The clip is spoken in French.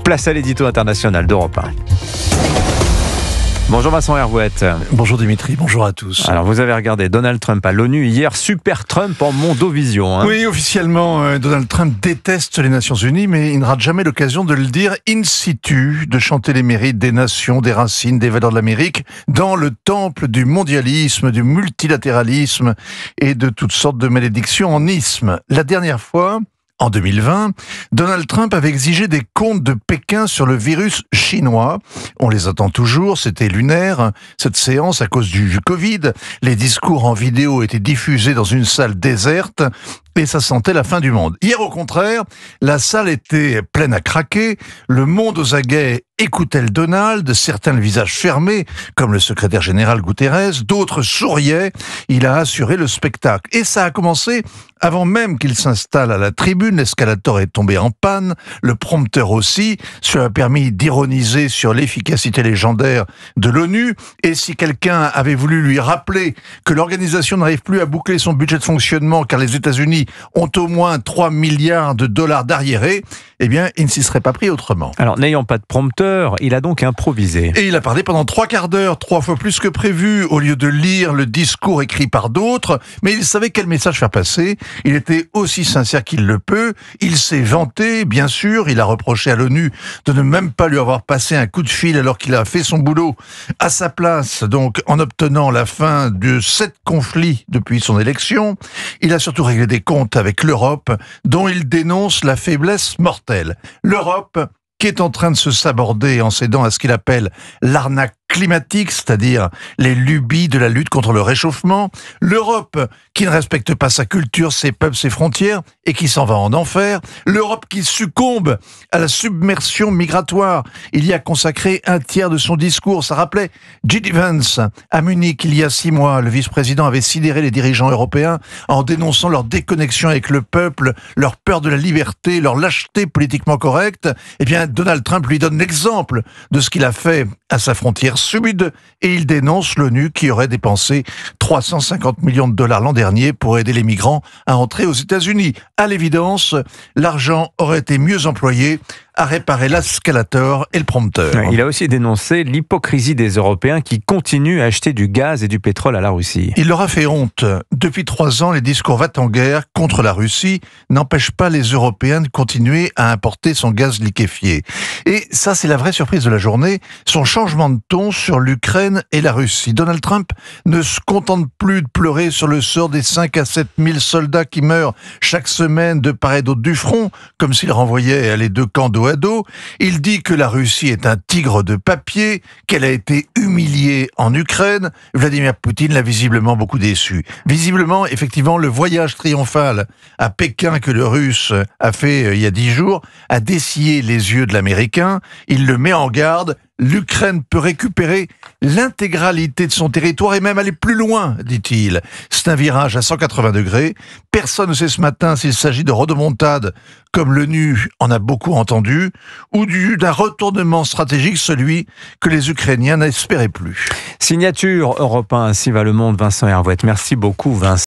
Place à l'édito international d'Europe 1. Bonjour Vincent Hervouette. Bonjour Dimitri, bonjour à tous. Alors vous avez regardé Donald Trump à l'ONU hier, Super Trump en Mondovision. Oui, officiellement, Donald Trump déteste les Nations Unies, mais il ne rate jamais l'occasion de le dire in situ, de chanter les mérites des nations, des racines, des valeurs de l'Amérique, dans le temple du mondialisme, du multilatéralisme et de toutes sortes de malédictions en isme. La dernière fois, en 2020, Donald Trump avait exigé des comptes de Pékin sur le virus chinois. On les attend toujours, c'était lunaire, cette séance à cause du Covid. Les discours en vidéo étaient diffusés dans une salle déserte et ça sentait la fin du monde. Hier, au contraire, la salle était pleine à craquer, le monde aux aguets écoutait le Donald, certains le visage fermé, comme le secrétaire général Guterres, d'autres souriaient, il a assuré le spectacle. Et ça a commencé avant même qu'il s'installe à la tribune, l'escalator est tombé en panne, le prompteur aussi, cela a permis d'ironiser sur l'efficacité légendaire de l'ONU, et si quelqu'un avait voulu lui rappeler que l'organisation n'arrive plus à boucler son budget de fonctionnement car les États-Unis ont au moins 3 milliards de dollars d'arriérés, eh bien, il ne s'y serait pas pris autrement. Alors, n'ayant pas de prompteur, il a donc improvisé. Et il a parlé pendant 3 quarts d'heure, 3 fois plus que prévu, au lieu de lire le discours écrit par d'autres, mais il savait quel message faire passer. Il était aussi sincère qu'il le peut. Il s'est vanté, bien sûr, il a reproché à l'ONU de ne même pas lui avoir passé un coup de fil alors qu'il a fait son boulot à sa place, donc en obtenant la fin de 7 conflits depuis son élection. Il a surtout réglé des comptes avec l'Europe, dont il dénonce la faiblesse mortelle. L'Europe qui est en train de se saborder en cédant à ce qu'il appelle l'arnaque climatique, c'est-à-dire les lubies de la lutte contre le réchauffement. L'Europe qui ne respecte pas sa culture, ses peuples, ses frontières et qui s'en va en enfer. L'Europe qui succombe à la submersion migratoire. Il y a consacré un tiers de son discours. Ça rappelait J.D. Vance à Munich il y a 6 mois. Le vice-président avait sidéré les dirigeants européens en dénonçant leur déconnexion avec le peuple, leur peur de la liberté, leur lâcheté politiquement correcte. Eh bien, Donald Trump lui donne l'exemple de ce qu'il a fait à sa frontière sud et il dénonce l'ONU qui aurait dépensé 350 millions de dollars l'an dernier pour aider les migrants à entrer aux États-Unis. À l'évidence, l'argent aurait été mieux employé à réparer l'escalator et le prompteur. Il a aussi dénoncé l'hypocrisie des Européens qui continuent à acheter du gaz et du pétrole à la Russie. Il leur a fait honte. Depuis 3 ans, les discours va-t-en-guerre contre la Russie n'empêchent pas les Européens de continuer à importer son gaz liquéfié. Et ça, c'est la vraie surprise de la journée, son changement de ton sur l'Ukraine et la Russie. Donald Trump ne se contente plus de pleurer sur le sort des 5 à 7 000 soldats qui meurent chaque semaine de part et d'autre du front, comme s'il renvoyait les deux camps dos à dos. Il dit que la Russie est un tigre de papier, qu'elle a été humiliée en Ukraine. Vladimir Poutine l'a visiblement beaucoup déçu. Visiblement, effectivement, le voyage triomphal à Pékin que le Russe a fait il y a 10 jours a dessillé les yeux de l'Américain. Il le met en garde. L'Ukraine peut récupérer l'intégralité de son territoire et même aller plus loin, dit-il. C'est un virage à 180 degrés. Personne ne sait ce matin s'il s'agit de rodomontade, comme l'ONU en a beaucoup entendu, ou d'un retournement stratégique, celui que les Ukrainiens n'espéraient plus. Signature Europe 1, ainsi va le monde. Vincent Hervouette. Merci beaucoup Vincent.